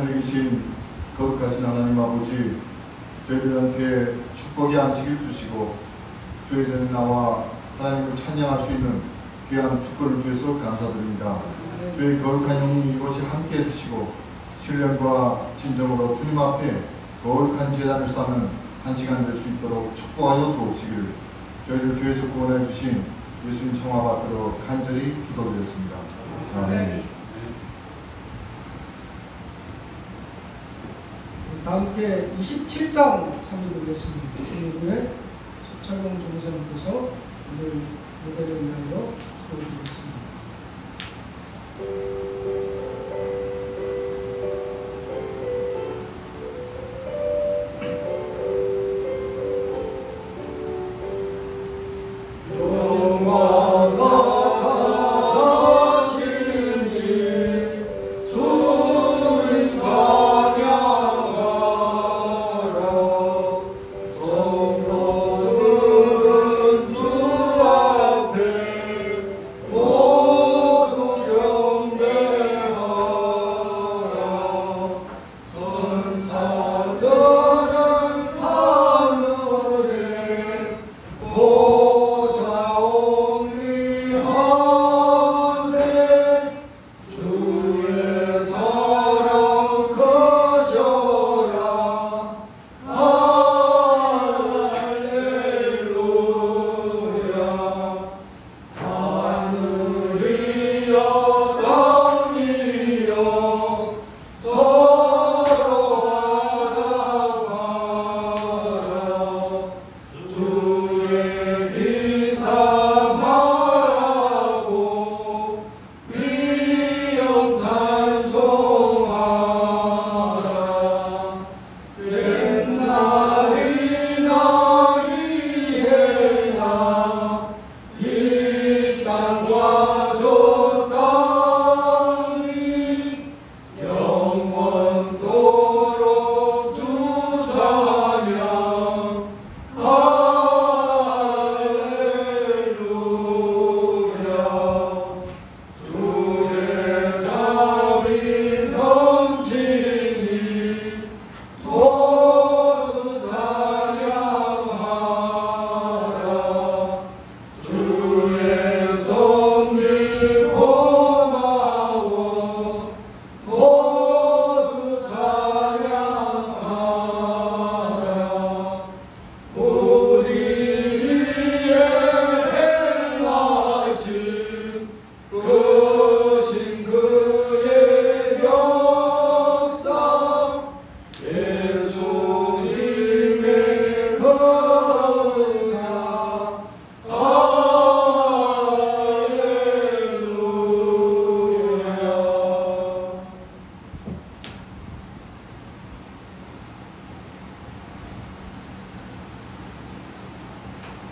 하늘에 계신 거룩하신 하나님 아버지, 저희들한테 축복의 안식을 주시고 주의 전에 나와 하나님을 찬양할 수 있는 귀한 특권을 주셔서 감사드립니다. 주의 거룩한 영이 이곳에 함께 해주시고 신령과 진정으로 주님 앞에 거룩한 제단을 쌓는 한 시간 될 수 있도록 축복하여 주옵시기를 저희를 주에서 구원해 주신 예수님 성화 받들어 간절히 기도드렸습니다. 아멘. 다 함께 27장 참여드리겠습니다. 참여부에 십철봉 종사님께서 오늘 예배를 위하여 기도드리겠습니다.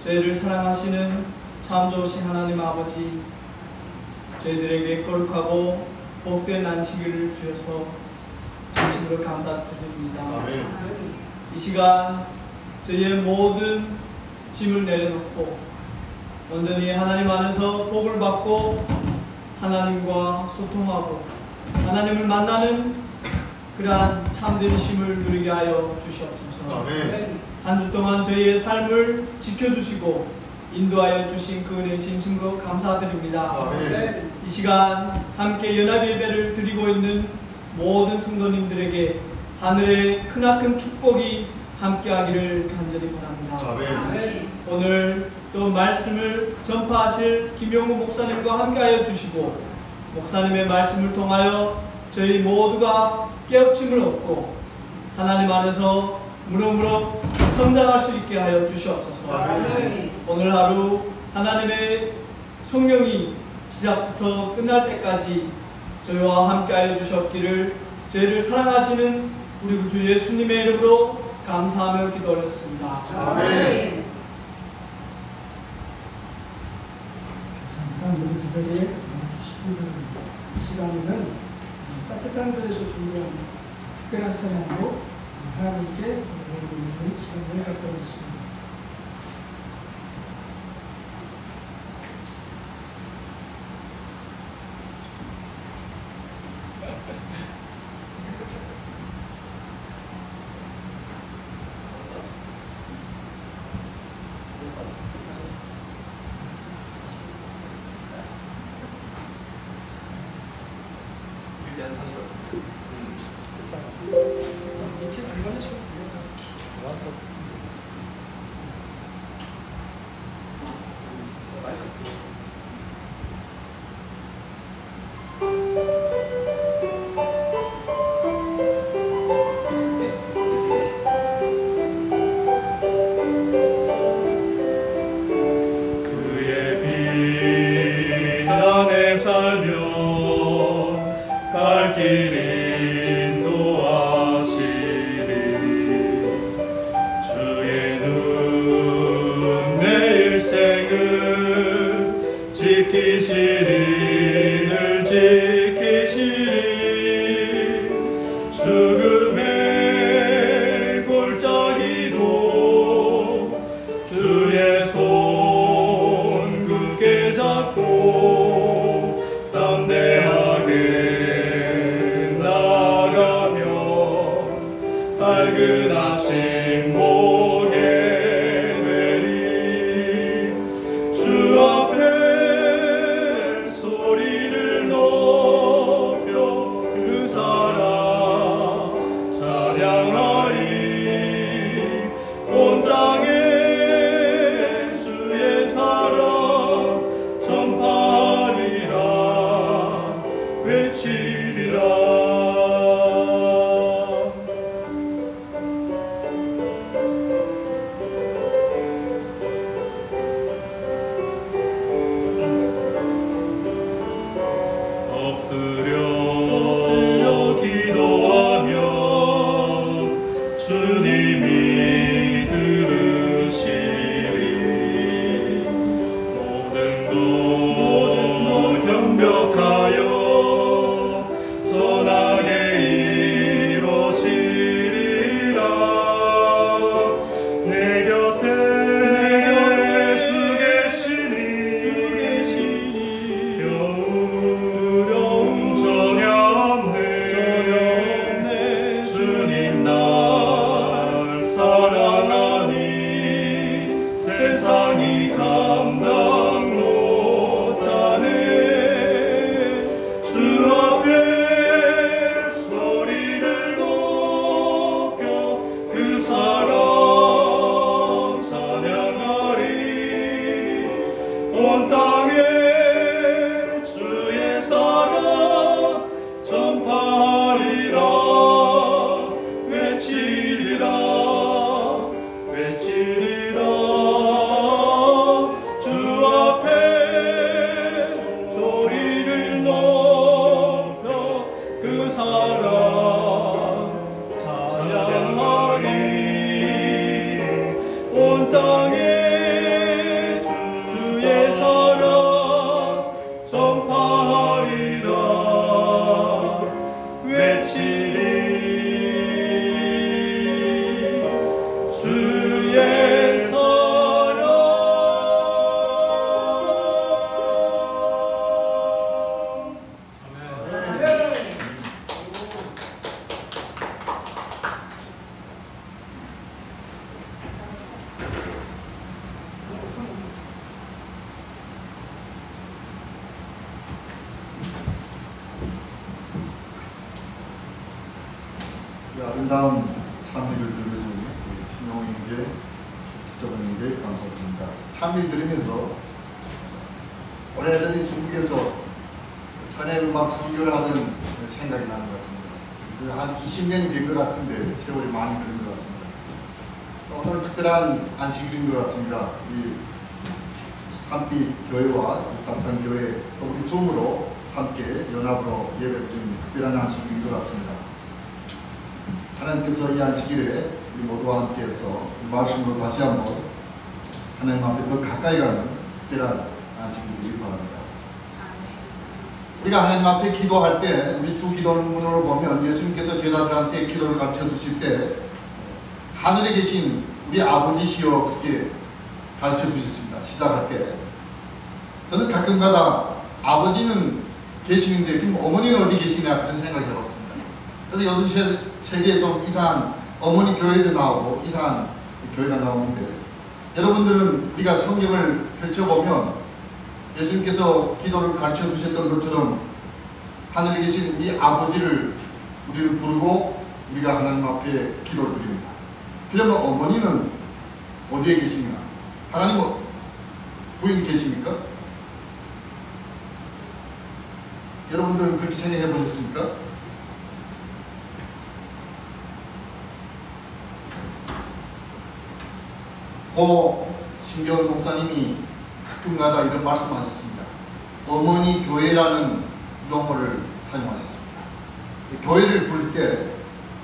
저희를 사랑하시는 참 좋으신 하나님 아버지, 저희들에게 거룩하고 복된 안식일을 주셔서 진심으로 감사드립니다. 아멘. 이 시간 저희의 모든 짐을 내려놓고 온전히 하나님 안에서 복을 받고 하나님과 소통하고 하나님을 만나는 그러한 참된 쉼을 누리게 하여 주시옵소서. 아멘. 한 주 동안 저희의 삶을 지켜주시고 인도하여 주신 그 은혜 진심으로 감사드립니다. 아멘. 이 시간 함께 연합 예배를 드리고 있는 모든 성도님들에게 하늘의 크나큰 축복이 함께하기를 간절히 바랍니다. 아멘. 오늘 또 말씀을 전파하실 김용우 목사님과 함께하여 주시고 목사님의 말씀을 통하여 저희 모두가 깨우침을 얻고 하나님 안에서 무럭무럭 성장할 수 있게 하여 주시옵소서. 아멘. 오늘 하루 하나님의 성령이 시작부터 끝날 때까지 저희와 함께하여 주셨기를 저희를 사랑하시는 우리 주 예수님의 이름으로 감사하며 기도 올렸습니다. 아멘. 잠깐 우리 제자리에 앉아주시고 이 시간에는 따뜻한 곳에서 준비한 특별한 찬양으로 하나님께 드리고 있는 시간을 갖고 있습니다. 살며 갈 길 인도하시리. 주의 눈 내 일생을 지키시리를 지키시리. 죽음의 골짜기도 주의 손 굳게 잡고 담대하게 나가며 밝은 아침 보게 되리. 주 앞에 소리를 높여 그 사랑 찬양하리. 온 땅에 주의 사랑 전파하리라 외치리라. 엎드려 기도하며 주님이 들으시리. 모든 것 협력하여 선하게 이루시리라. 내 곁에 주 계시니 영웅 전혀 없네. 주님 날 사랑하니 세상이 감당 못하네. 주 앞에 소리를 높여 그 사랑 찬양하리. 온 땅에 주의 사랑 전파하리라 외치리라 외치리라. 주 앞에 소리를 높여 그 사랑 찬양하리. 온 땅에 주의 사랑 전파하리라 외치리. 주의 사랑. 이 아름다운 찬미를 들려주는 신용인재 석정원님께 감사드립니다. 찬미를 들으면서 오래전에 중국에서 선해음악 선교를 하던 생각이 나는 것 같습니다. 한 20년이 된 것 같은데 세월이 많이 걸린 것 같습니다. 오늘 특별한 안식일인 것 같습니다. 이 한빛 교회와 육단편 교회 또 우리 줌으로 함께 연합으로 예배드리는 특별한 안식일인 것 같습니다. 하나님께서 이 안식일에 우리 모두와 함께해서 이 말씀으로 다시 한번 하나님 앞에 더 가까이 가는 특별한 안식일이길 바랍니다. 우리가 하나님 앞에 기도할 때 우리 주 기도문으로 보면 예수님께서 제자들한테 기도를 가르쳐 주실 때 하늘에 계신 우리 아버지시여 그렇게 가르쳐 주셨습니다. 시작할 때 저는 가끔가다 아버지는 계시는데 그럼 어머니는 어디 계시냐 그런 생각을 해봤습니다. 그래서 요즘 세계에 좀 이상한 어머니 교회도 나오고 이상한 교회가 나오는데 여러분들은 우리가 성경을 펼쳐보면 예수님께서 기도를 가르쳐 주셨던 것처럼 하늘에 계신 우리 아버지를 우리를 부르고 우리가 하나님 앞에 기도를 드립니다. 그러면 어머니는 어디에 계십니까? 하나님 부인 계십니까? 여러분들은 그렇게 생각해 보셨습니까? 고 신경원 목사님이 가끔가다 이런 말씀하셨습니다. 어머니 교회라는 용어를 사용하셨습니다. 교회를 부를 때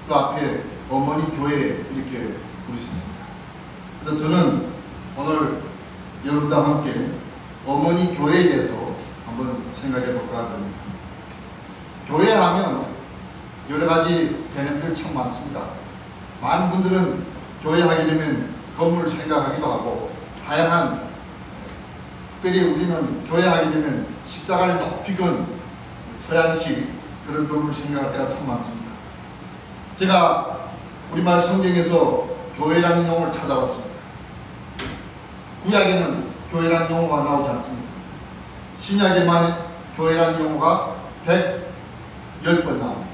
그 앞에 어머니 교회 이렇게 부르셨습니다. 그래서 저는 오늘 여러분과 함께 어머니 교회에 대해서 한번 생각해 볼까 합니다. 교회하면 여러 가지 개념들 참 많습니다. 많은 분들은 교회 하게 되면 건물을 생각하기도 하고, 다양한, 특별히 우리는 교회 하게 되면 십자가를 높이 건 서양식 그런 건물을 생각할 때가 참 많습니다. 제가 우리말 성경에서 교회라는 용어를 찾아봤습니다. 구약에는 교회라는 용어가 나오지 않습니다. 신약에만 교회라는 용어가 110번 나옵니다.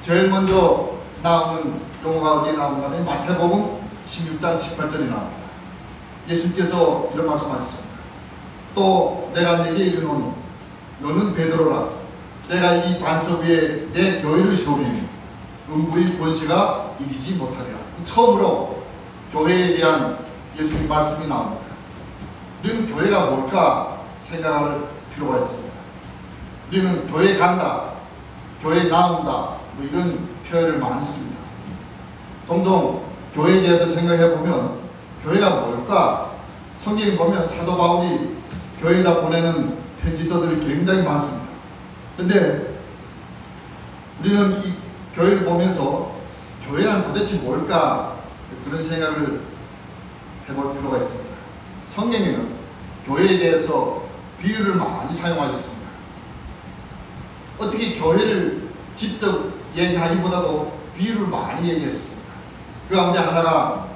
제일 먼저 나오는 용어가 어디에 나오는가 하면 마태복음 16장 18절에 나옵니다. 예수님께서 이런 말씀하셨습니다. 또 내가 네게 이르노니 너는 베드로라. 내가 이 반석 위에 내 교회를 세우리니 음부의 권세가 이기지 못하리라. 처음으로 교회에 대한 예수님 말씀이 나옵니다. 우리는 교회가 뭘까 생각할 필요가 있습니다. 우리는 교회 간다, 교회 나온다, 뭐 이런 표현을 많이 씁니다. 종종 교회에 대해서 생각해 보면 교회가 뭘까? 성경에 보면 사도 바울이 교회에다 보내는 편지서들이 굉장히 많습니다. 근데 우리는 이 교회를 보면서 교회란 도대체 뭘까? 그런 생각을 해볼 필요가 있습니다. 성경에는 교회에 대해서 비유를 많이 사용하셨습니다. 어떻게 교회를 직접 얘기하기보다도 비유를 많이 얘기했습니다. 그 가운데 하나가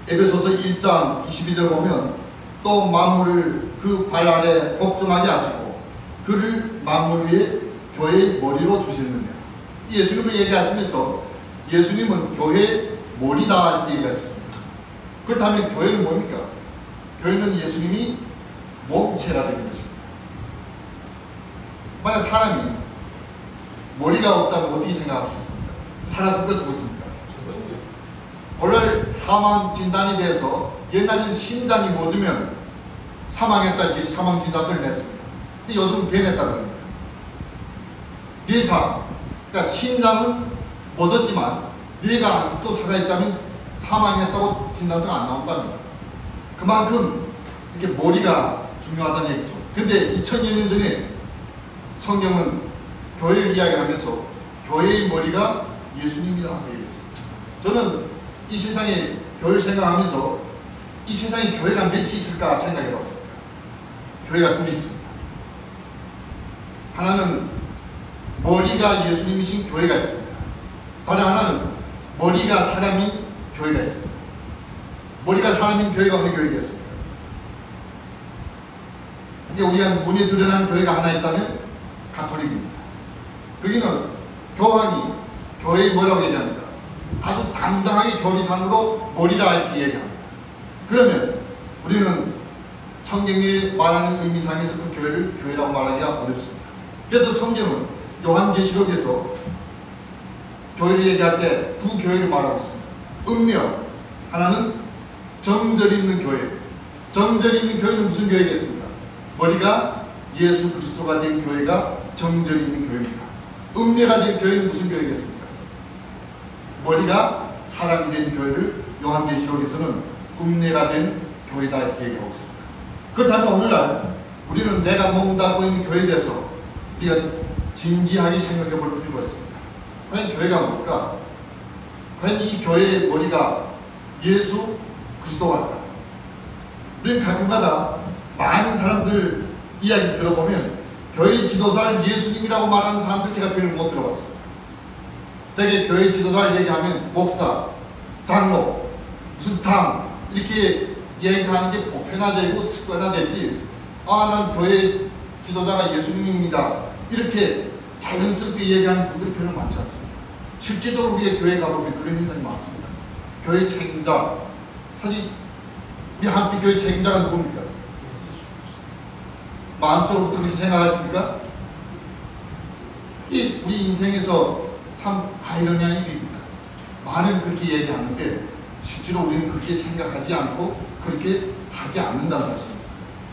에베소서 1장 22절 보면 또 만물을 그 발 아래 복종하게 하시고 그를 만물 위에 교회의 머리로 주셨느냐. 예수님을 얘기하시면서 예수님은 교회의 머리다 이렇게 얘기하셨습니다. 그렇다면 교회는 뭡니까? 교회는 예수님이 몸체가 되는 것입니다. 만약 사람이 머리가 없다면 어떻게 생각할 수 있습니까? 살았습니까? 죽었습니까? 원래 사망 진단이 돼서 옛날에는 심장이 멎으면 사망했다 이렇게 사망 진단서를 냈습니다. 근데 요즘은 변했다 그럽니다. 뇌사, 그러니까 심장은 멎었지만 뇌가 아직도 살아있다면 사망했다고 진단서가 안 나온답니다. 그만큼 이렇게 머리가 중요하다는 얘기죠. 근데 2000여 년 전에 성경은 교회를 이야기하면서 교회의 머리가 예수님이라고 얘기했습니다. 저는 이 세상에 교회를 생각하면서 이 세상에 교회가 몇이 있을까 생각해 봤습니다. 교회가 둘이 있습니다. 하나는 머리가 예수님이신 교회가 있습니다. 다른 하나는 머리가 사람인 교회가 있습니다. 머리가 사람인 교회가 어느 교회가 있습니까? 이게 우리가 눈에 드러나는 교회가 하나 있다면 가톨릭입니다. 거기는 교황이 교회의 뭐라고 얘기합니다. 아주 당당하게 교리상으로 머리라 이렇게 얘기합니다. 그러면 우리는 성경이 말하는 의미상에서 그 교회를 교회라고 말하기가 어렵습니다. 그래서 성경은 요한계시록에서 교회를 얘기할 때 두 교회를 말하고 있습니다. 음력, 하나는 정절이 있는 교회. 정절이 있는 교회는 무슨 교회겠습니까? 머리가 예수 그리스도가 된 교회가 정절이 있는 교회입니다. 음녀가 된 교회는 무슨 교회겠습니까? 머리가 사람이 된 교회를 요한계시록에서는 음녀가 된 교회다 이렇게 얘기하고 있습니다. 그렇다면 오늘날 우리는 내가 몸담고 있는 교회에 대해서 우리가 진지하게 생각해 볼 필요가 있습니다. 과연 교회가 뭘까? 과연 이 교회의 머리가 예수 그리스도가 있다. 우리는 가끔가다 많은 사람들 이야기 들어보면 교회 지도자를 예수님이라고 말하는 사람들 제가 별로 못 들어봤습니다. 되게 교회 지도자를 얘기하면 목사, 장로, 무슨 장 이렇게 얘기하는 게 보편화되고 습관화됐지, 난 교회 지도자가 예수님입니다 이렇게 자연스럽게 얘기하는 분들이 별로 많지 않습니다. 실제적으로 우리의 교회 가보면 그런 현상이 많습니다. 교회 책임자, 사실 우리 한빛교회 책임자가 누굽니까? 마음속으로부터 그렇게 생각하십니까? 이게 우리 인생에서 참 아이러니한 일입니다. 말은 그렇게 얘기하는데 실제로 우리는 그렇게 생각하지 않고 그렇게 하지 않는다는 사실입니다.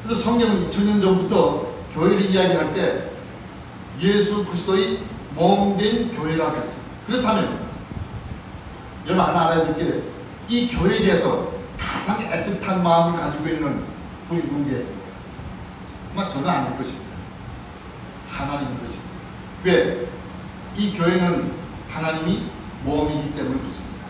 그래서 성경은 2000년 전부터 교회를 이야기할 때 예수 그리스도의 몸된 교회라고 했습니다. 그렇다면 여러분 하나 알아야 될 게 이 교회에 대해서 가장 애틋한 마음을 가지고 있는 분이 누구겠습니까? 아마 저는 아닐 것입니다. 하나님인 것입니다. 왜? 이 교회는 하나님이 몸이기 때문에 그렇습니다.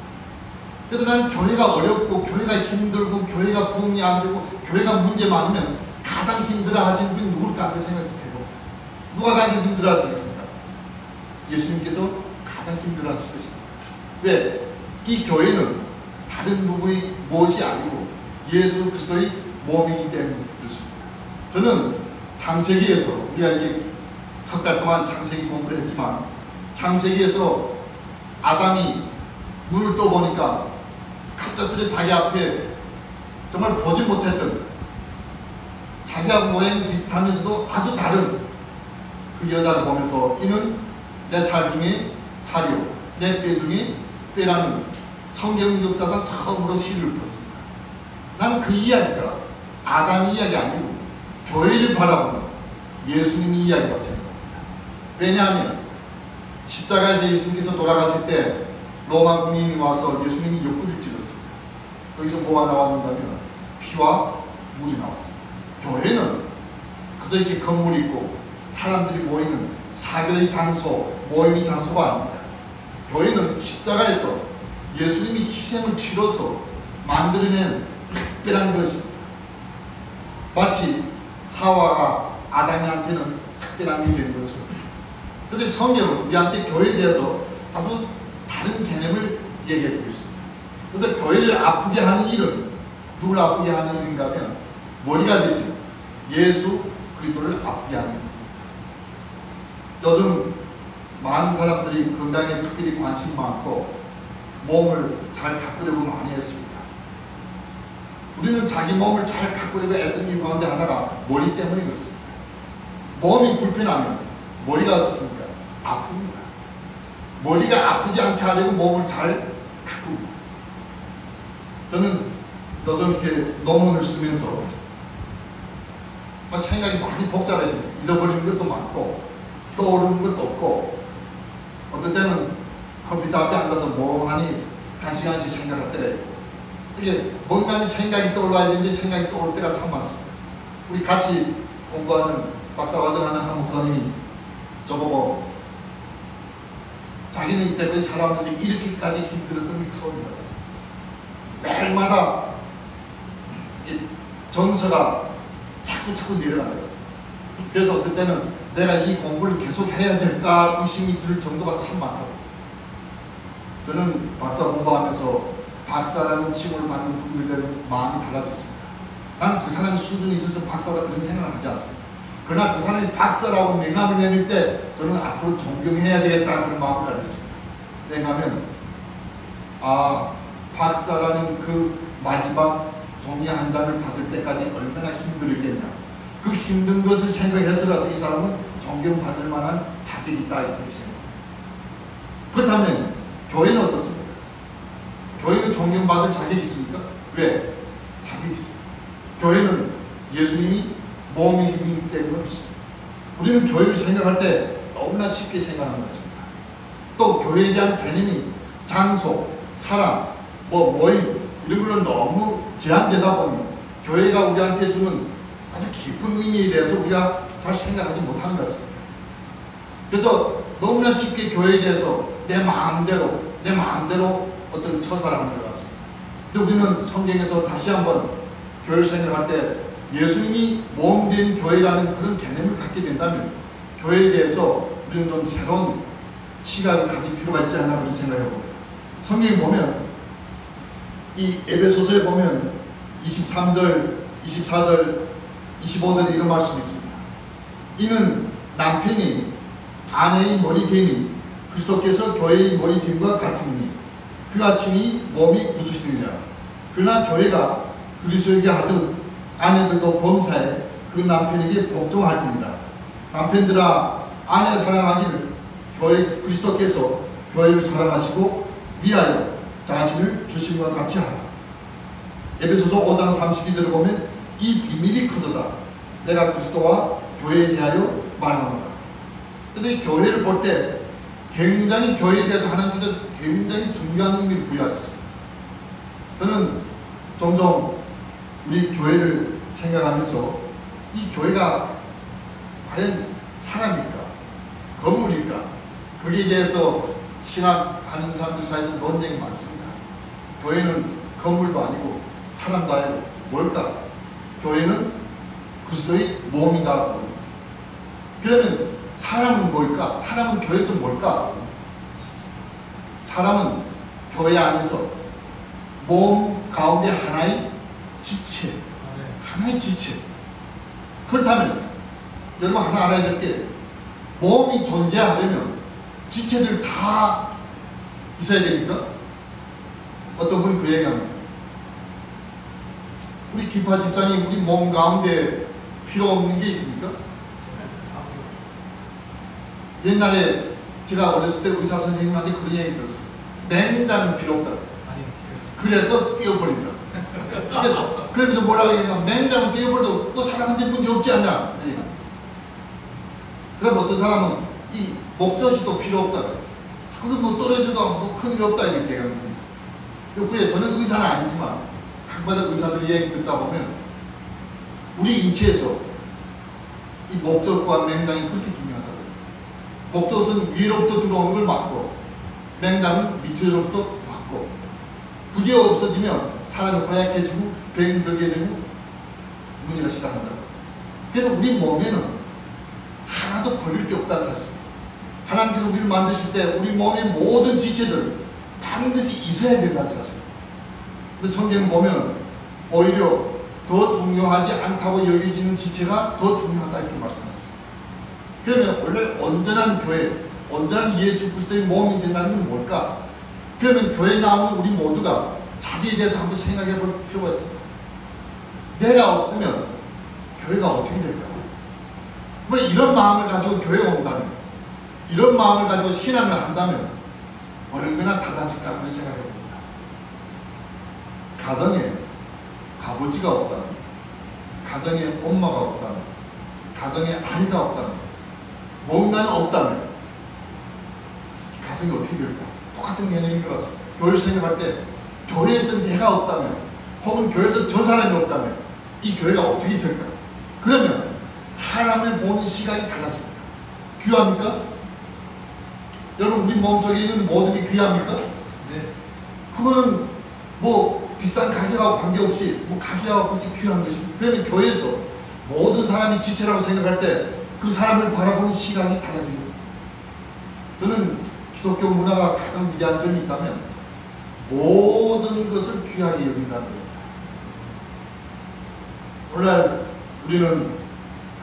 그래서 나는 교회가 어렵고 교회가 힘들고 교회가 부흥이 안 되고 교회가 문제 많으면 가장 힘들어하신 분이 누굴까 그 생각이 되고, 누가 가장 힘들어하시겠습니까? 예수님께서 가장 힘들어하실 것입니다. 왜? 이 교회는 다른 누구의 무엇이 아니고 예수 그리스도의 몸이기 때문에 그렇습니다. 저는 창세기에서 우리가 이렇게 석 달 동안 창세기 공부를 했지만 창세기에서 아담이 눈을 떠보니까 갑작스레 자기 앞에 정말 보지 못했던 자기하고 모양이 비슷하면서도 아주 다른 그 여자를 보면서 이는 내 살 중에 살이요 내 뼈 중에 뼈라는 성경 역사상 처음으로 시를 폈습니다. 나는 그 이야기가 아담 이야기 아니고 교회를 바라보는 예수님 이야기라고 생각합니다. 왜냐하면 십자가에서 예수님께서 돌아가실 때 로마 군인이 와서 예수님이 옆구리를 찔렀습니다. 거기서 뭐가 나왔는가면 피와 물이 나왔습니다. 교회는 그저 이렇게 건물이 있고 사람들이 모이는 사교의 장소, 모임의 장소가 아닙니다. 교회는 십자가에서 예수님이 희생을 치러서 만들어낸 특별한 것입니다. 마치 하와가 아담한테는 특별한 게 된 것처럼. 그래서 성경은 우리한테 교회에 대해서 아주 다른 개념을 얘기해주고 있습니다. 그래서 교회를 아프게 하는 일은 누굴 아프게 하는 일인가 하면 머리가 되신 예수 그리스도를 아프게 하는 일입니다. 요즘 많은 사람들이 건강에 특별히 관심 많고 몸을 잘 가꾸려고 많이 했습니다. 우리는 자기 몸을 잘 가꾸려고 애쓰는 이유 가운데 하나가 머리 때문에 그렇습니다. 몸이 불편하면 머리가 어떻습니까? 아픕니다. 머리가 아프지 않게 하려고 몸을 잘 가꿉니다. 저는 요즘 이렇게 논문을 쓰면서 생각이 많이 복잡해집니다. 잊어버리는 것도 많고 떠오르는 것도 없고 어떤 때는 컴퓨터 앞에 앉아서 멍하니 1시간씩 생각할 때가 있고 이게 뭔가 생각이 떠올라야 되는데 생각이 떠올 때가 참 많습니다. 우리 같이 공부하는 박사과정하는 한 목사님이 저보고 자기는 이때까지 살아오면서 이렇게까지 힘들었던 게 처음이다. 매일마다 정서가 자꾸 내려가요. 그래서 어떤 때는 내가 이 공부를 계속 해야 될까 의심이 들 정도가 참 많다고. 저는 박사 공부하면서 박사라는 칭호를 받는 분들의 마음이 달라졌습니다. 나는 그 사람의 수준이 있어서 박사다 그런 생각을 하지 않습니다. 그러나 그 사람이 박사라고 명함을 내밀 때 저는 앞으로 존경해야 되겠다 그런 마음을 가졌습니다. 왜냐하면 박사라는 그 마지막 종이 한 장을 받을 때까지 얼마나 힘들겠냐. 그 힘든 것을 생각해서라도 이 사람은 존경받을 만한 자격이 있다 이렇게 생각합니다. 그렇다면 교회는 어떻습니까? 교회는 존경받을 자격이 있습니까? 왜? 자격이 있습니다. 교회는 예수님이 몸이기 때문에 그렇습니다. 우리는 교회를 생각할 때 너무나 쉽게 생각하는 것입니다. 또 교회에 대한 개념이 장소, 사람, 모임 이런 거는 너무 제한되다 보니 교회가 우리한테 주는 아주 깊은 의미에 대해서 우리가 잘 생각하지 못하는 것 같습니다. 그래서 너무나 쉽게 교회에 대해서 내 마음대로 어떤 처사를 하는 것 같습니다. 근데 우리는 성경에서 다시 한번 교회를 생각할 때 예수님이 몸된 교회라는 그런 개념을 갖게 된다면 교회에 대해서 우리는 좀 새로운 시각을 가질 필요가 있지 않나 그런 생각을 해봅니다. 성경에 보면 이 에베소서에 보면 23절, 24절, 25절에 이런 말씀이 있습니다. 이는 남편이 아내의 머리됨이 그리스도께서 교회의 머리됨과 같으니 그가 친히 몸이 구주시느니라. 그러나 교회가 그리스도에게 하듯 아내들도 범사에 그 남편에게 복종할지니라. 남편들아 아내 사랑하기를 그리스도께서 교회를 사랑하시고 위하여 자신을 주심과 같이 하라. 에베소서 5장 32절을 보면 이 비밀이 크도다. 내가 그리스도와 교회에 대하여 말하노라. 그래서 이 교회를 볼 때 굉장히 교회에 대해서 하나님께서 굉장히 중요한 의미를 부여하셨습니다. 저는 종종 우리 교회를 생각하면서 이 교회가 과연 사람일까? 건물일까? 거기에 대해서 신학하는 사람들 사이에서 논쟁이 많습니다. 교회는 건물도 아니고 사람도 아니고 뭘까? 교회는 그리스도의 몸이다. 그러면 사람은 뭘까? 사람은 교회에서 뭘까? 사람은 교회 안에서 몸 가운데 하나의 지체, 하나의 지체. 그렇다면 여러분 하나 알아야 될 게 몸이 존재하려면 지체들 다 있어야 됩니까? 어떤 분이 그 얘기합니다. 우리 기파 집사님 우리 몸 가운데 필요 없는 게 있습니까? 옛날에 제가 어렸을 때 의사 선생님한테 그런 얘기 들었어요. 맹장은 필요 없다. 그래서 띄워버린다. 그러면서 뭐라고 얘기하냐? 맹장은 띄워버려도 또 사람한테 문제 없지 않냐? 그럼 어떤 사람은 이 목젖이도 필요 없다. 그거 뭐 떨어져도 뭐 큰일 없다 이렇게 얘기하는 거예요. 그게 저는 의사는 아니지만 각마다 의사들이 얘기 듣다 보면 우리 인체에서 이 목젖과 맹장이 그렇게 중요하다고. 목젖은 위로부터 들어오는 걸 막고 맹장은 밑으로부터 막고 그게 없어지면 사람이 허약해지고 병이 들게 되고 문제가 시작한다. 그래서 우리 몸에는 하나도 버릴 게 없다는 사실. 하나님께서 우리를 만드실 때 우리 몸의 모든 지체들 반드시 있어야 된다는 사실. 근데 성경 보면 오히려 더 중요하지 않다고 여겨지는 지체가 더 중요하다 이렇게 말씀하셨어요. 그러면 원래 온전한 교회, 온전한 예수 그리스도의 몸이 된다는 건 뭘까? 그러면 교회에 나오는 우리 모두가 자기에 대해서 한번 생각해 볼 필요가 있습니다. 내가 없으면 교회가 어떻게 될까? 뭐 이런 마음을 가지고 교회에 온다면, 이런 마음을 가지고 신앙을 한다면 얼마나 달라질까 그런 생각을 해봅니다. 가정에 아버지가 없다면, 가정에 엄마가 없다면, 가정에 아이가 없다면, 뭔가는 없다면 가정이 어떻게 될까? 똑같은 개념인 것 같습니다. 교회를 생각할 때 교회에서 내가 없다면 혹은 교회에서 저 사람이 없다면 이 교회가 어떻게 있을까? 그러면 사람을 보는 시각이 달라집니다. 귀합니까? 여러분 우리 몸속에 있는 모든 게 귀합니까? 네. 그거는 뭐 비싼 가격하고 관계없이 뭐 가격하고 없이 귀한 것입니다. 그러면 교회에서 모든 사람이 지체라고 생각할 때 그 사람을 바라보는 시각이 달라집니다. 저는 기독교 문화가 가장 위대한 점이 있다면 모든 것을 귀하게 여긴다는 겁니다. 오늘날 우리는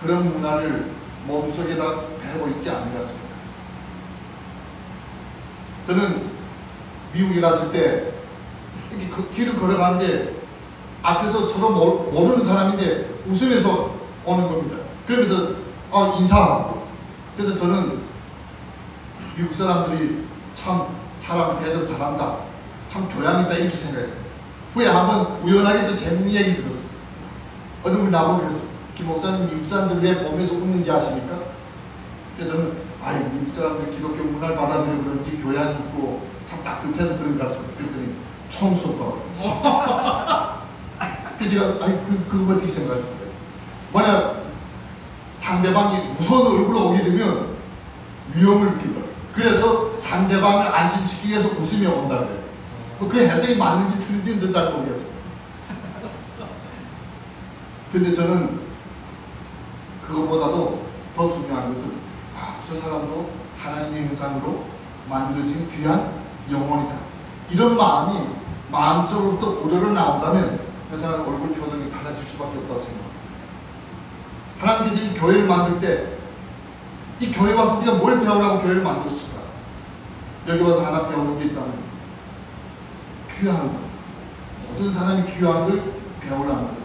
그런 문화를 몸속에다 배우고 있지 않은 것 같습니다. 저는 미국에 갔을 때 이렇게 그 길을 걸어가는데 앞에서 서로 모르는 사람인데 웃으면서 오는 겁니다. 그러면서 인사하고. 그래서 저는 미국 사람들이 참 사람을 대접 잘한다, 참 교양 있다 이렇게 생각했어요. 후에 한번 우연하게 또 재밌는 얘기 들었어요. 어느 분이 나보고 그랬어요. 김 목사님 미국 사람들 왜 보면서 웃는지 아십니까? 그래서 저는 미국 사람들 기독교 문화를 받아들여 그런지 교양이 있고 참 따뜻해서 그런 것 같습니다. 그랬더니 총수가 그래서 제가 그거 어떻게 생각하십니까? 만약 상대방이 무서운 얼굴로 오게 되면 위험을 느낀다. 그래서 상대방을 안심시키기 위해서 웃으며 온다는 거예요. 그 해석이 맞는지 틀린지는 저는 잘 모르겠어요. 근데 저는 그것보다도 더 중요한 것은 저 사람도 하나님의 형상으로 만들어진 귀한 영혼이다. 이런 마음이 마음속으로부터 우러러 나온다면 그 사람 얼굴 표정이 달라질 수밖에 없다고 생각합니다. 하나님께서 이 교회를 만들 때 이 교회 와서 우리가 뭘 배우라고 교회를 만들었을까? 여기 와서 하나 배우는 게 있다면 귀한 것, 모든 사람이 귀한 걸 배우라는 거예요.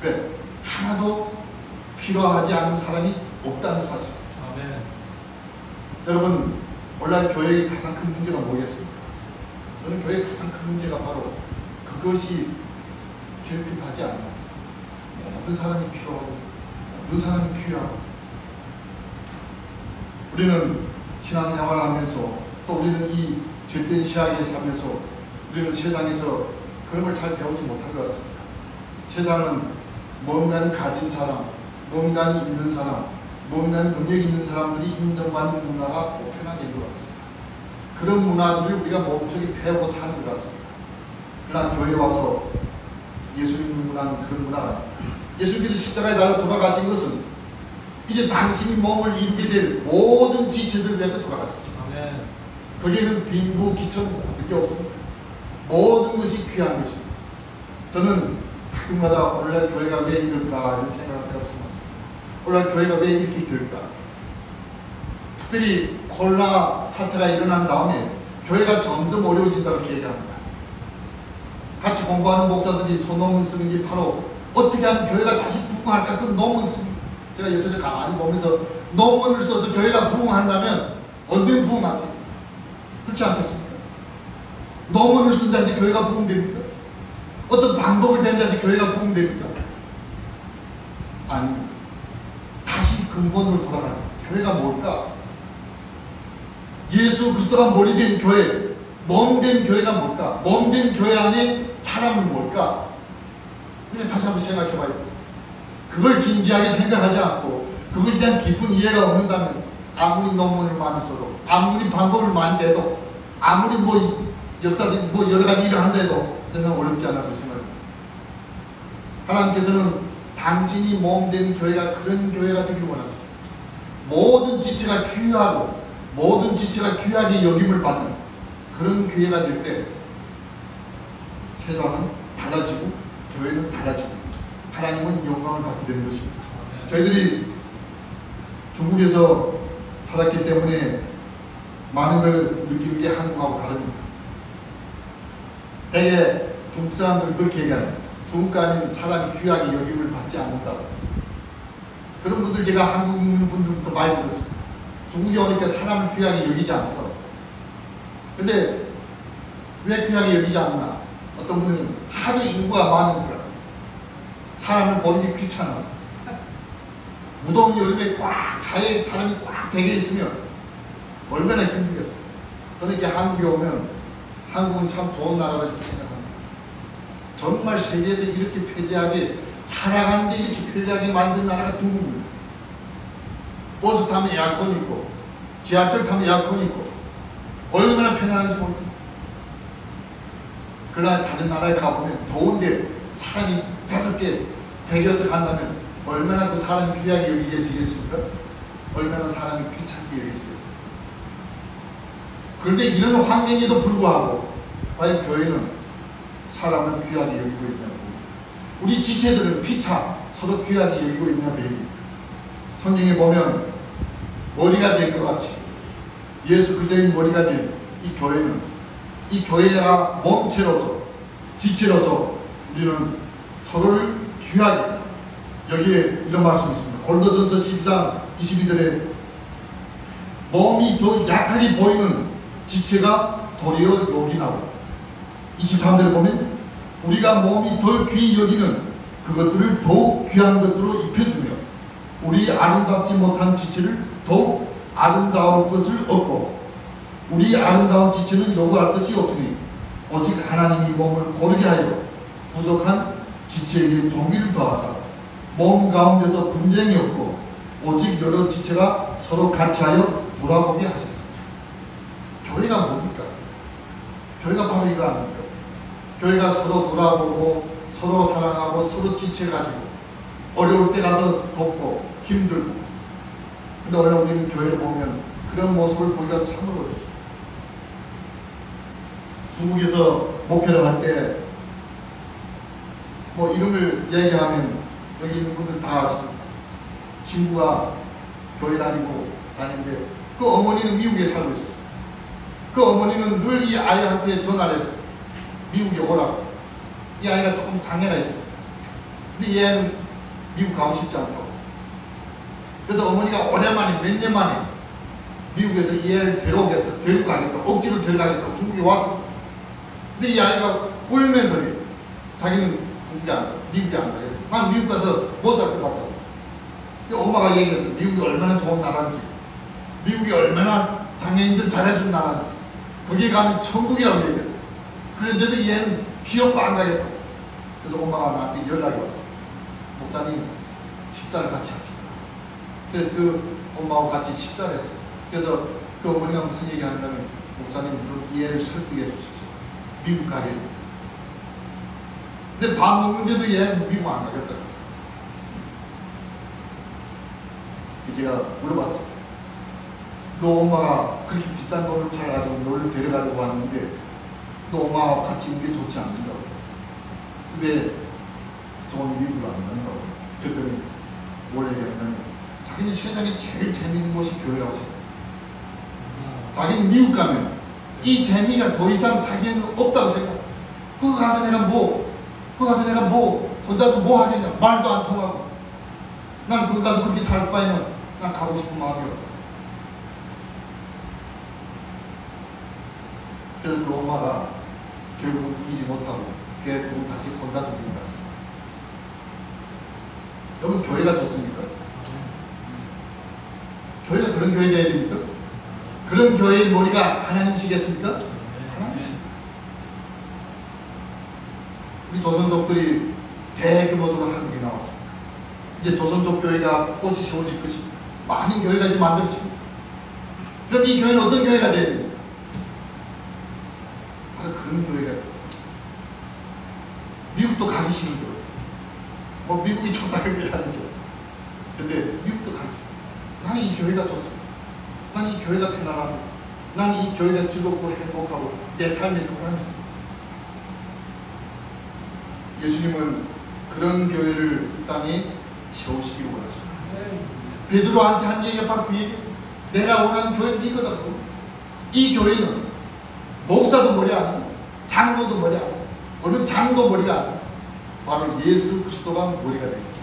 왜? 하나도 필요하지 않은 사람이 없다는 사실. 아멘. 여러분 오늘날 교회의 가장 큰 문제가 뭐겠습니까? 저는 교회의 가장 큰 문제가 바로 그것이 결핍하지 않는 모든 사람이 필요하고 모든 사람이 귀하고 우리는 신앙생활을 하면서 또 우리는 이 죄된 시학에 살면서 우리는 세상에서 그런 걸 잘 배우지 못한 것 같습니다. 세상은 뭔가를 가진 사람, 뭔가를 있는 사람, 뭔가를 능력 있는 사람들이 인정받는 문화가 보편화된 것 같습니다. 그런 문화들을 우리가 몸속에 배우고 사는 것 같습니다. 그러나 교회에 와서 예수님 문화는 그런 문화가 아닙니다. 예수님께서 십자가에 달려 돌아가신 것은 이제 당신이 몸을 이루게 될 모든 지체들을 위해서 돌아가셨습니다. 거기에는 빈부, 기천 모든 게 없습니다. 모든 것이 귀한 것입니다. 저는 가끔마다 오늘날 교회가 왜 이럴까 이런 생각을 때가 참 많습니다. 오늘날 교회가 왜 이렇게 될까? 특별히 코로나 사태가 일어난 다음에 교회가 점점 어려워진다고 이렇게 얘기합니다. 같이 공부하는 목사들이 소논문 쓰는 게 바로 어떻게 하면 교회가 다시 부흥할까 그 논문 씁니다. 제가 옆에서 가만히 보면서 논문을 써서 교회가 부흥한다면 언제 부흥하지? 그렇지 않겠습니까? 논문을 쓴다 해서 교회가 부흥됩니까? 어떤 방법을 댄다 해서 교회가 부흥됩니까? 아닙니다. 다시 근본으로 돌아가는 교회가 뭘까? 예수 그리스도가 머리 된 교회, 몸 된 교회가 뭘까? 몸 된 교회 안에 사람은 뭘까? 그냥 다시 한번 생각해 봐야 돼요. 그걸 진지하게 생각하지 않고 그것에 대한 깊은 이해가 없는다면 아무리 논문을 많이 써도 아무리 방법을 많이 내도 아무리 뭐 역사적 뭐 여러 가지 일을 한다해도 저는 어렵지 않다고 생각합니다. 하나님께서는 당신이 몸 된 교회가 그런 교회가 되기를 원하십니다. 모든 지체가 귀하고 모든 지체가 귀하게 여김을 받는 그런 교회가 될 때 세상은 달라지고 교회는 달라지고 하나님은 영광을 받게 되는 것입니다. 저희들이 중국에서 살았기 때문에 많은 걸 느끼는 게 한국하고 다릅니다. 대개 중국 사람들은 그렇게 얘기합니다. 중국 가면 사람이 귀하게 여김을 받지 않는다고. 그런 분들 제가 한국에 있는 분들부터 많이 들었습니다. 중국에 오니까 사람을 귀하게 여기지 않더라고요. 근데 왜 귀하게 여기지 않나? 어떤 분들은 하도 인구가 많으니까 사람을 보는 게 귀찮아서. 무더운 여름에 꽉 차에 사람이 꽉 배게 있으면 얼마나 힘들겠어요. 저는 이렇게 한국에 오면 한국은 참 좋은 나라다 이렇게 생각합니다. 정말 세계에서 이렇게 편리하게 살아가는데 이렇게 편리하게 만든 나라가 드뭅니다. 버스 타면 에어컨이 있고 지하철 타면 에어컨이 있고 얼마나 편안한지 모릅니다. 그러나 다른 나라에 가보면 더운데 사람이 배덥게 배겨서 간다면 얼마나 그 사람이 귀하게 여기겠습니까? 얼마나 사람이 귀찮게 여기겠습니까? 그런데 이런 환경에도 불구하고 과연 교회는 사람을 귀하게 여기고 있냐고, 우리 지체들은 피차 서로 귀하게 여기고 있냐고 얘기합니다. 성경에 보면 머리가 된 것 같이 예수 그리스도의 머리가 된 이 교회는 이 교회가 몸체로서 지체로서 우리는 서로를 귀하게 여기에 이런 말씀이 있습니다. 고린도전서 12장 22절에 몸이 더 약하게 보이는 지체가 도리어 요긴하고 23절에 보면 우리가 몸이 덜 귀히 여기는 그것들을 더욱 귀한 것들로 입혀주며 우리 아름답지 못한 지체를 더욱 아름다운 것을 얻고 우리 아름다운 지체는 요구할 것이 없으니 오직 하나님이 몸을 고르게 하여 부족한 지체에게 종기를 더하사 몸 가운데서 분쟁이 없고 오직 여러 지체가 서로 같이하여 돌아보게 하셨습니다. 교회가 뭡니까? 교회가 바로 이거 아닙니까? 교회가 서로 돌아보고 서로 사랑하고 서로 지체 가지고 어려울 때 가서 돕고 힘들고. 근데 원래 우리는 교회를 보면 그런 모습을 보기가 참으로 어렵죠. 중국에서 목회를 할 때 뭐 이름을 얘기하면 여기 있는 분들 다 아십니다. 친구가 교회 다니는데 그 어머니는 미국에 살고 있었어요. 그 어머니는 늘 이 아이한테 전화를 했어요. 미국에 오라고. 이 아이가 조금 장애가 있어요. 근데 이 아이는 미국 가고 싶지 않다고. 그래서 어머니가 오랜만에 몇 년 만에 미국에서 이 애를 데리고 가겠다. 억지로 데려가겠다. 중국에 왔어. 근데 이 아이가 울면서 자기는 중국에 안 가. 미국에 안 가겠다. 난 미국 가서 못 살 것 같다고. 근데 엄마가 얘기했어. 미국이 얼마나 좋은 나라인지. 미국이 얼마나 장애인들 잘해준 나라인지, 거기에 가면 천국이라고 얘기했어요. 그런데도 얘는 귀엽고 안 가겠다. 그래서 엄마가 나한테 연락이 왔어. 목사님, 식사를 같이 합시다. 그래서 그 엄마하고 같이 식사를 했어요. 그래서 그 어머니가 무슨 얘기 하냐면, 목사님, 좀 얘를 설득해 주십시오. 미국 가게. 근데 밥 먹는데도 얘는 미국 안 가겠다. 제가 물어봤어요. 너 엄마가 그렇게 비싼 돈을 팔아가지고 너를 데려가려고 왔는데 너 엄마하고 같이 있는 게 좋지 않는다고. 왜 저는 미국을 안 가냐고. 그랬더니 뭘 얘기하냐면 자기는 세상에 제일 재밌는 곳이 교회라고 생각해요. 자기는 미국 가면 이 재미가 더 이상 자기에는 없다고 생각해요. 거기 가서 내가 혼자서 뭐 하겠냐. 말도 안 통하고. 난 거기 가서 그렇게 살 바에는 난 가고 싶은 마음이 없다. 그래서 그 엄마가 결국은 이기지 못하고 결국은 다시 혼자서 미국 갔어요. 여러분, 교회가 좋습니까? 교회가 그런 교회 돼야 됩니까? 그런 교회의 머리가 하나님이시겠습니까? 하나님이십니다. 우리 조선족들이 대규모적으로 한국에 나왔습니다. 이제 조선족 교회가 곳곳이 세워질 것입니다. 많은 교회가 이제 만들어집니다. 그럼 이 교회는 어떤 교회가 돼야 됩니까? 바로 그런 교회가 돼요. 미국도 가기 싫은 교회. 뭐 미국이 좋다 그 얘기 아니죠. 근데 미국도 가기 싫어요. 나는 이 교회가 좋습니다. 나는 이 교회가 편안합니다. 나는 이 교회가 즐겁고 행복하고 내 삶에 보람이 있습니다. 예수님은 그런 교회를 이 땅에 세우시기를 원하십니다. 베드로한테 한 얘기가 바로 그 얘기였어요. 내가 원하는 교회는 이거다고. 이 교회는 목사도 머리 아니고 장로도 머리 아니고 어느 장도 머리가 아니고 바로 예수 그리스도가 머리가 됩니다.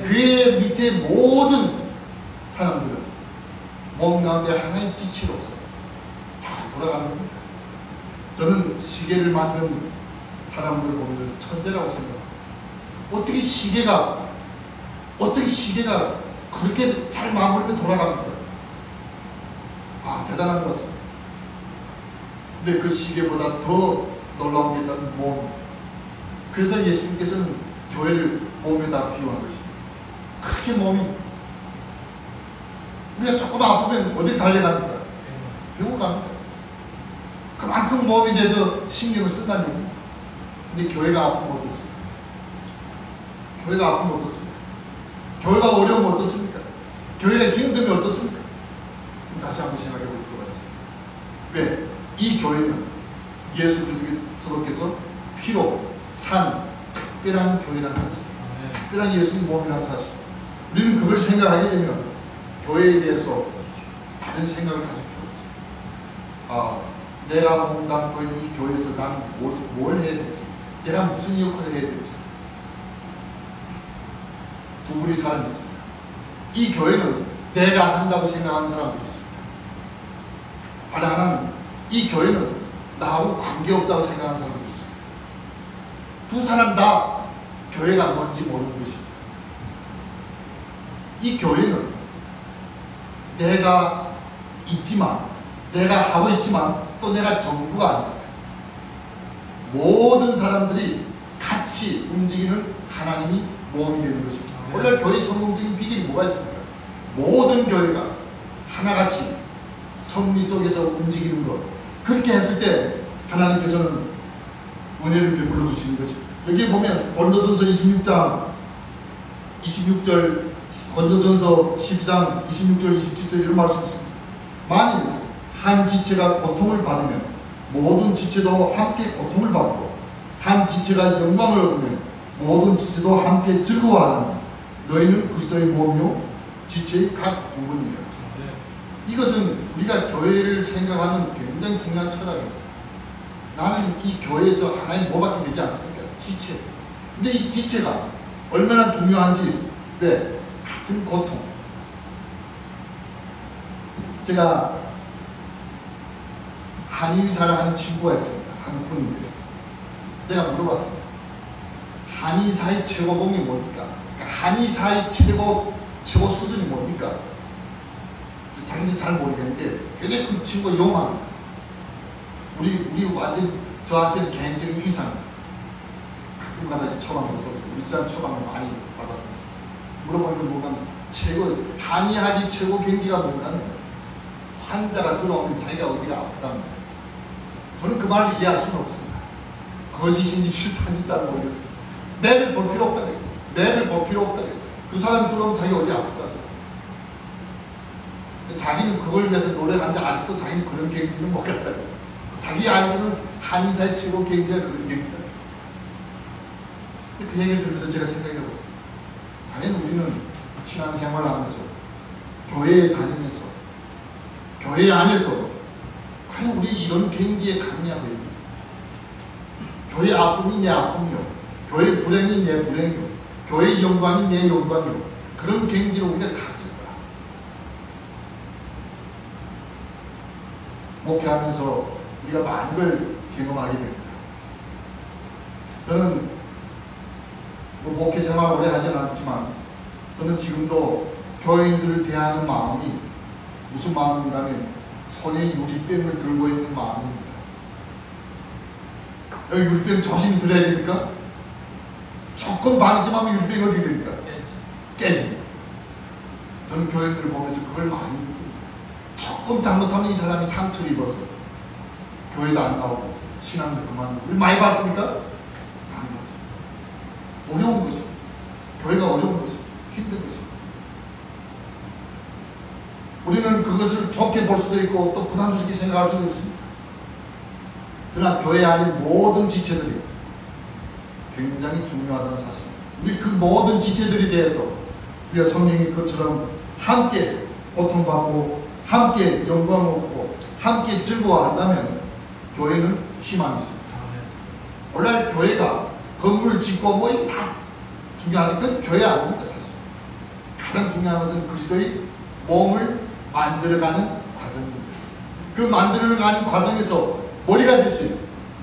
그의 밑에 모든 사람들은 몸 가운데 하나의 지체로서 잘 돌아가는 겁니다. 저는 시계를 만든 사람들 보면서 천재라고 생각합니다. 어떻게 시계가 그렇게 잘 마무리면 돌아갑니까? 아, 대단한 것 같습니다. 근데 그 시계보다 더 놀라운 게 있다면 몸. 그래서 예수님께서는 교회를 몸에다 비유한 것입니다. 그렇게 몸이 우리가 조금 아프면 어딜 달려갑니까? 병원 갑니다. 그만큼 몸에 대해서 신경을 쓴다는 얘기입니다. 근데 교회가 아프면 어떻습니까? 교회가 아프면 어떻습니까? 교회가 어려우면 어떻습니까? 교회가 힘들면 어떻습니까? 다시 한번 생각해 볼 필요가 있습니다. 왜? 이 교회는 예수 그리스도께서 피로 산 특별한 교회라는 사실, 특별한 예수님 몸이라는 사실, 우리는 그걸 생각하게 되면 교회에 대해서 다른 생각을 가질 필요가 있습니다. 내가 몸담고 있는 이 교회에서 난 뭘 해야 될지, 내가 무슨 역할을 해야 될지. 두 분이 사람이 있습니다. 이 교회는 내가 한다고 생각하는 사람도 있습니다. 하나는 이 교회는 나하고 관계없다고 생각하는 사람도 있습니다. 두 사람 다 교회가 뭔지 모르는 것입니다. 이 교회는 내가 있지만, 내가 하고 있지만 또 내가 전부가 아닙니다. 모든 사람들이 같이 움직이는 하나님이 모험이 되는 것입니다. 오늘 교회 성공적인 비결이 뭐가 있습니까? 모든 교회가 하나같이 섭리 속에서 움직이는 것. 그렇게 했을 때 하나님께서는 은혜를 베풀어 주시는 것입니다. 여기 보면 고린도전서 26장 26절, 고린도전서 12장 26절 27절 이런 말씀이 있습니다. 만일 한 지체가 고통을 받으면 모든 지체도 함께 고통을 받고, 한 지체가 영광을 얻으면 모든 지체도 함께 즐거워하는 너희는 그리스도의 몸이요 지체의 각 부분이에요. 이것은 우리가 교회를 생각하는 굉장히 중요한 철학입니다. 나는 이 교회에서 하나의 뭐밖에 되지 않습니까? 지체. 근데 이 지체가 얼마나 중요한지, 왜? 같은 고통. 제가 한의사를 하는 친구가 있습니다. 한국 분인데 내가 물어봤습니다. 한의사의 최고봉이 뭡니까? 그러니까 한의사의 최고 수준이 뭡니까? 자기는 잘 모르겠는데 굉장히 그 친구가 용합니다. 우리 완전 저한테는 개인적인 이상입니다. 가끔가다 처방해서 우리 집안 처방을 많이 받았습니다. 물어보니까 뭐가 한의학이 최고 경기가 뭔가는 환자가 들어오면 자기가 어디가 아프답니다. 저는 그 말을 이해할 수는 없습니다. 거짓인지 실탄인지 잘 모르겠습니다. 매를 볼 필요 없다. 매를 볼 필요 없다. 그 사람 들어오면 자기 어디 아프다. 자기는 그걸 위해서 노력하는데 아직도 자기는 그런 경기는 못 갔다. 자기 알고는 한의사의 최고 경기가 그런 경기다. 그 얘기를 들으면서 제가 생각해 봤어요. 과연 우리는 신앙생활을 하면서 교회에 다니면서 교회 안에서 과연 우리 이런 경기에 강냐고요. 교회 아픔이 내 아픔이요, 교회 불행이 내 불행이요, 교회 영광이 내 영광이요, 그런 경지로 우리가 갔을까? 목회하면서 우리가 많은 걸 경험하게 됩니다. 저는 뭐 목회 생활 오래 하진 않았지만 저는 지금도 교인들을 대하는 마음이 무슨 마음인가 하면 손에 유리병을 들고 있는 마음입니다. 여기 유리병 조심히 들어야 됩니까? 조금 방심하면 유리병이 어떻게 됩니까? 깨집니다. 저는 교인들을 보면서 그걸 많이 느낍니다. 조금 잘못하면 이 사람이 상처를 입어서 교회도 안 나오고 신앙도 그만두고. 우리 많이 봤습니까? 안 봤죠. 어려운 거죠. 교회가 어려운 거죠. 힘든 거죠. 우리는 그것을 좋게 볼 수도 있고 또 부담스럽게 생각할 수도 있습니다. 그러나 교회 안에 모든 지체들이 굉장히 중요하다는 사실. 우리 그 모든 지체들에 대해서 우리가 성령의 것처럼 함께 고통받고 함께 영광 얻고 함께 즐거워한다면 교회는 희망이 있습니다. 오늘 교회가 건물 짓고 뭐 이게 다 중요한데 그건 교회 아닙니다. 사실 가장 중요한 것은 그리스도의 몸을 만들어가는 과정입니다. 그 만들어가는 과정에서 머리가 되신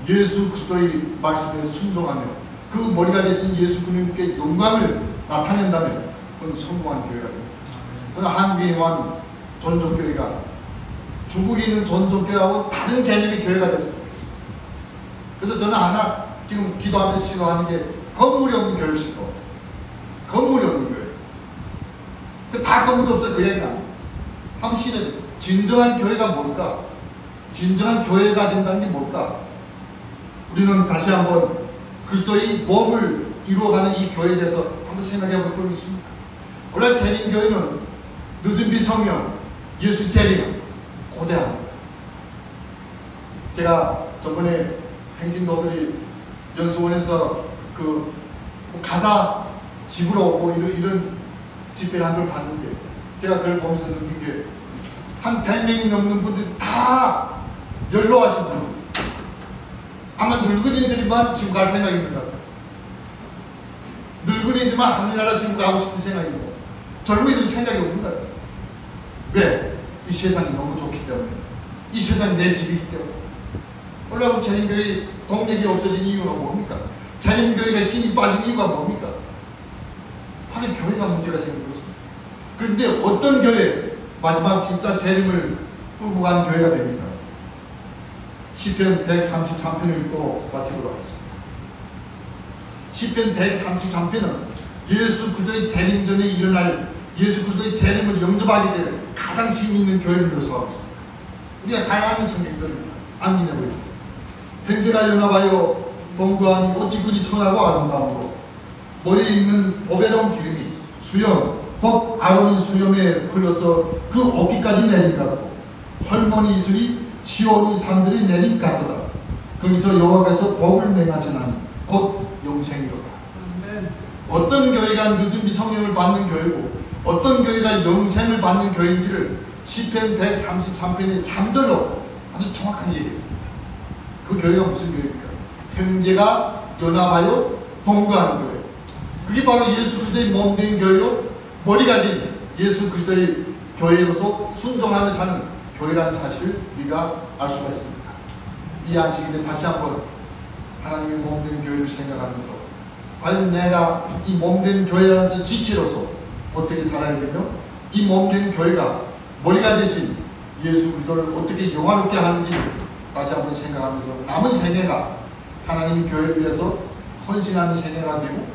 예수 그리스도의 말씀에 순종하며 그 머리가 되신 예수 그리스도께 영광을 나타낸다면 그건 성공한 교회가 됩니다. 저는 한국에 있는 전종교회가 중국에 있는 전종교회하고 다른 개념의 교회가 됐으면 좋겠습니다. 그래서 저는 하나 지금 기도하면서 시도하는 게 건물이 없는 교회를 시도하고 있어요. 건물이 없는 교회. 다 건물이 없어요. 그 얘기가 아니에요. 한번 시도해. 진정한 교회가 뭘까? 진정한 교회가 된다는 게 뭘까? 우리는 다시 한번 그리스도의 몸을 이루어가는 이 교회에 대해서 한번 생각해 볼 필요가 있습니다. 오늘 재림교회는 늦은 비성령, 예수 재림, 고대합니다. 제가 저번에 행진도들이 연수원에서 그 가사 집으로 뭐 이런 집회를 한 걸 봤는데 제가 그걸 보면서 느낀 게 한 100명이 넘는 분들이 다 연로하신 분들. 아마 늙은이들만 지금 갈 생각이 있는 것 같아요. 늙은이들만 하늘나라 지금 가고 싶은 생각이 있는 것 같아요. 젊은이들 생각이 없는 것 같아요. 왜? 이 세상이 너무 좋기 때문에. 이 세상이 내 집이기 때문에. 올라온 재림교회 동력이 없어진 이유가 뭡니까? 재림교회가 힘이 빠진 이유가 뭡니까? 바로 교회가 문제가 생긴 것입니다. 그런데 어떤 교회, 마지막 진짜 재림을 끌고 간 교회가 됩니까? 시편 133편을 읽고 마치도록 하겠습니다. 시편 133편은 예수 그리스도의 재림 전에 일어날 예수 그리스도의 재림을 영접하게 될 가장 힘있는 교회를 묘사하고 있습니다. 우리가 다양한 성경들을 암기해보죠. 형제가 연합하여 동거함이 어찌 그리 선하고 아름다움으로 머리에 있는 보배로운 기름이 수염 곧 아론이 수염에 흘러서 그 어깨까지 내린 것 같고 헐머니 이슬이 시온이 산들이 내린 같도다. 거기서 여호와께서 복을 맹하시나니 곧 영생이로다. 어떤 교회가 늦은 미성령을 받는 교회고 어떤 교회가 영생을 받는 교회인지를 시편 133편의 3절로 아주 정확하게 얘기했습니다. 그 교회가 무슨 교회입니까? 형제가 연합하여 동거하는 교회. 그게 바로 예수 그리스도의 몸된 교회로 머리가 된 예수 그리스도의 교회로서 순종하며 사는 교회라는 사실을 우리가 알 수가 있습니다. 이 안식일에 다시 한번 하나님의 몸된 교회를 생각하면서 과연 내가 이 몸된 교회라는 지체로서 어떻게 살아야 되며 이 몸된 교회가 머리가 되신 예수 그리스도를 어떻게 영화롭게 하는지 다시 한번 생각하면서 남은 생애가 하나님이 교회를 위해서 헌신하는 생애가 되고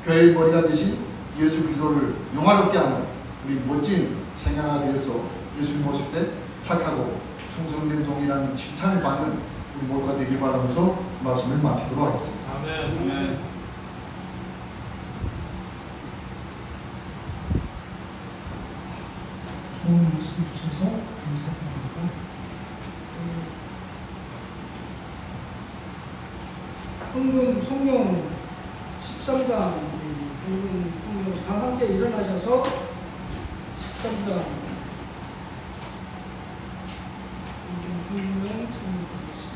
교회의 머리가 되신 예수 그리스도를 영화롭게 하는 우리 멋진 생애가 되어서 예수님 오실 때 착하고 충성된 종이라는 칭찬을 받는 우리 모두가 되길 바라면서 말씀을 마치도록 하겠습니다. 아멘. 좋은 말씀 주셔서 감사드립니다. 한국 성령 13장 한국 성령 다 함께 일어나셔서 13장 한국 성령 참여하겠습니다.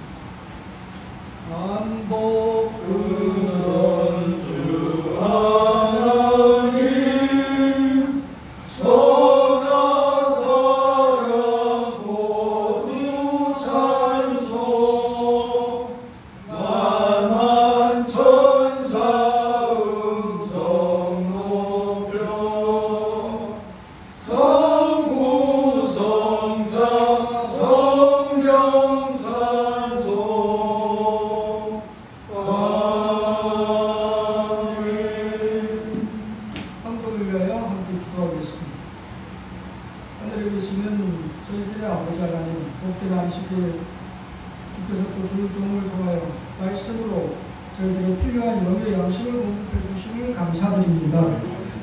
반복 근원 주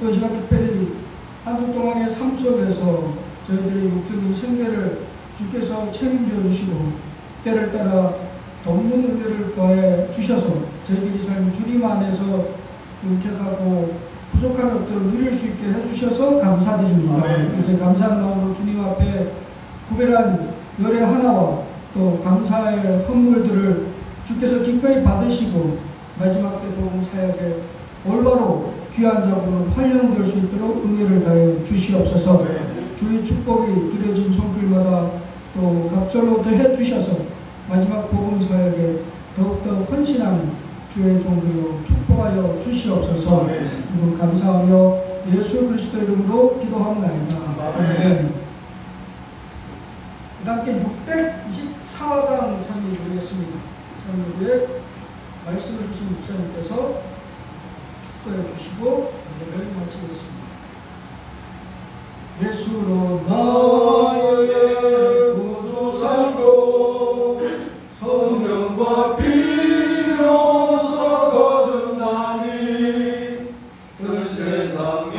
또 시간 특별히 한 주 동안의 삶 속에서 저희들의 육적인 생계를 주께서 책임져 주시고 때를 따라 돕는 은혜를 더해 주셔서 저희들이 삶 주님 안에서 윤택하고 부족한 것들을 누릴 수 있게 해주셔서 감사드립니다. 이제 감사한 마음으로 주님 앞에 구별한 열의 하나와 또 감사의 헌물들을 주께서 기꺼이 받으시고 마지막 때 복음 사역에 올바로 귀한 자분으로 활용될 수 있도록 은혜를 다해 주시옵소서. 주의 축복이 길어진 손길마다 또 갑절로 더해 주셔서 마지막 복음 사역에 더욱더 헌신하는 주의 종들로 축복하여 주시옵소서. 이분 감사하며 예수 그리스도 이름으로 기도합니다. 아멘. 그 함께 624장 참여드리겠습니다. 참여에 말씀을 주신 목사님께서 축도해 주시고 예배를 마치겠습니다. 예수로 나의 구주 살고 성령과 피로서 거듭나니 그 세상에는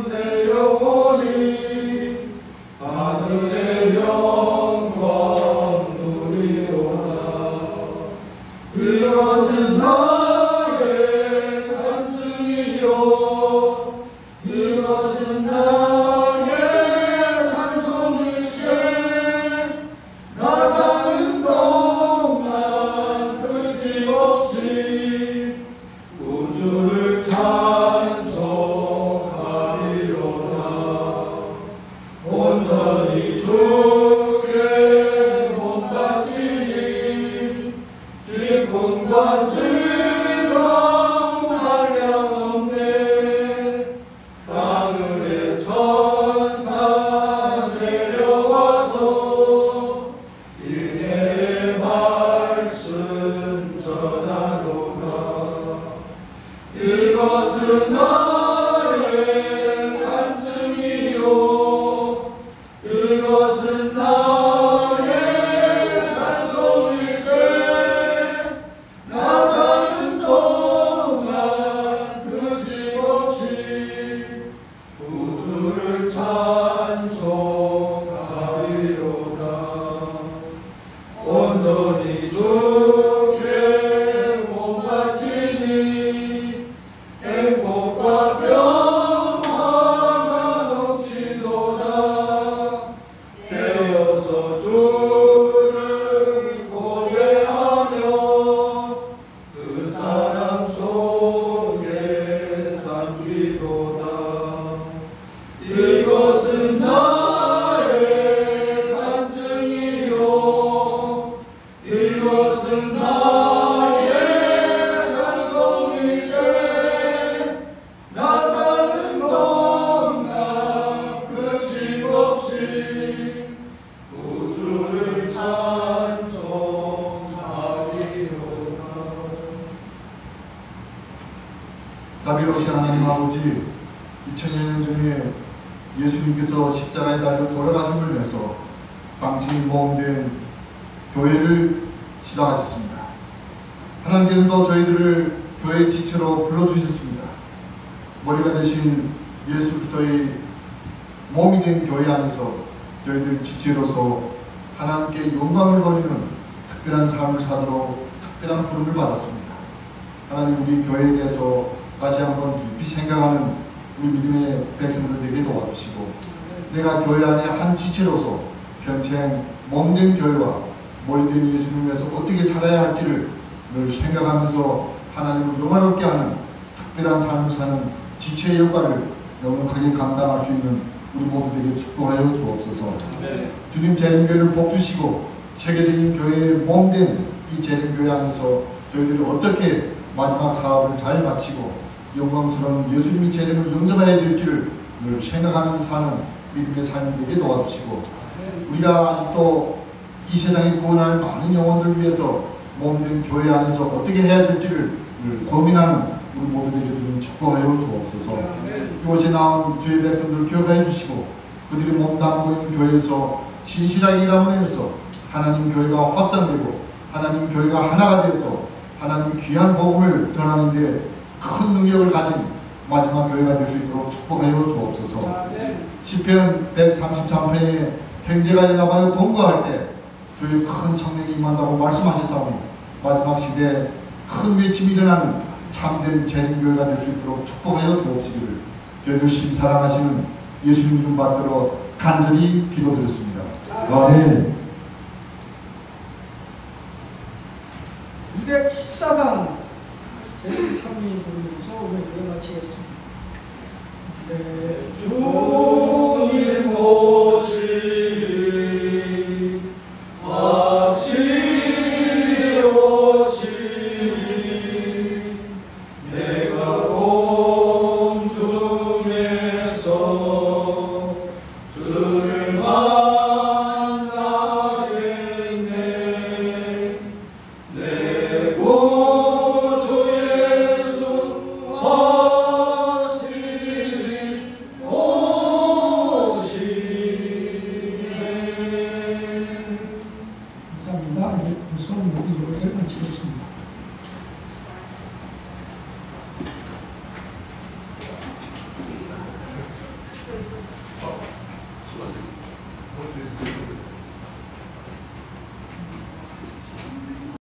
내 영혼이 하늘의 영광 누리로다. 이것은 나의 간증이요 이것은 나의 찬송일세. 나 사는 동안 끝임없이 우주를 찬송하리로다. 온전히 주께 몸 바치니 기쁨과 즐거움 한량없네. 하늘의 천사 내려와서 은혜의 말씀 전하도다. 이것은 나의 간증이요 이것은 나의 찬송일세. 나 사는 동안 끝임없이 우주를 찬송하리로다. 온전히 주께 몸 바치니 행복과 평화가 넘치도다. 되어서 주를 고대하며 그 사랑 속에 잠기도다. 이것은 나 아버지 하나님 아버지 2000여 년 전에 예수님께서 십자가에 달려 돌아가심을 위해서 당신이 모험된 교회를 시작하셨습니다. 하나님께서도 저희들을 교회의 지체로 불러주셨습니다. 머리가 되신 예수 그리스도의 몸이 된 교회 안에서 저희들 지체로서 하나님께 영광을 돌리는 특별한 삶을 사도록 특별한 부름을 받았습니다. 하나님 우리 교회에 대해서 다시 한번 깊이 생각하는 우리 믿음의 백성들 되게 도와주시고 내가 교회 안에 한 지체로서 평생 몸된 교회와 머리된 예수님을 위해서 어떻게 살아야 할지를 늘 생각하면서 하나님을 영화롭게 하는 특별한 삶을 사는 지체의 역할을 넉넉하게 감당할 수 있는 우리 모두에게 축복하여 주옵소서. 네. 주님 재림교회를 복주시고 세계적인 교회의 몸된 이 재림교회 안에서 저희들이 어떻게 마지막 사업을 잘 마치고 영광스러운 예수님의 재림을 영접해야 될지를 늘 생각하면서 사는 믿음의 삶이 되게 도와주시고 우리가 아직도 이 세상에 구원할 많은 영혼들을 위해서 몸된 교회 안에서 어떻게 해야 될지를 늘 고민하는 우리 모두에게 주님 축복하여 주옵소서. 이곳에 나온 주의 백성들을 기억하여 주시고 그들이 몸담고 있는 교회에서 신실하게 일함으로써 하나님 교회가 확장되고 하나님 교회가 하나가 되어서 하나님의 귀한 복음을 전하는데 큰 능력을 가진 마지막 교회가 될 수 있도록 축복하여 주옵소서. 시편 133편에 형제가 연합하여 동거할 때 주의 큰 성령이 임한다고 말씀하셨사오니 마지막 시대에 큰 외침이 일어나는 참된 재림교회가 될 수 있도록 축복하여 주옵시기를 저희들 심 사랑하시는 예수님 이름 받들어 간절히 기도드렸습니다. 아멘. 214장 저희 참여해 보면서 오늘 마치겠습니다. 네, 주님 오시리 확실히 오시리 내가 공중에서 주를 만나겠네 내 구주 예수 확실히 오시네. 감사합니다. 우선 여기서 마치겠습니다.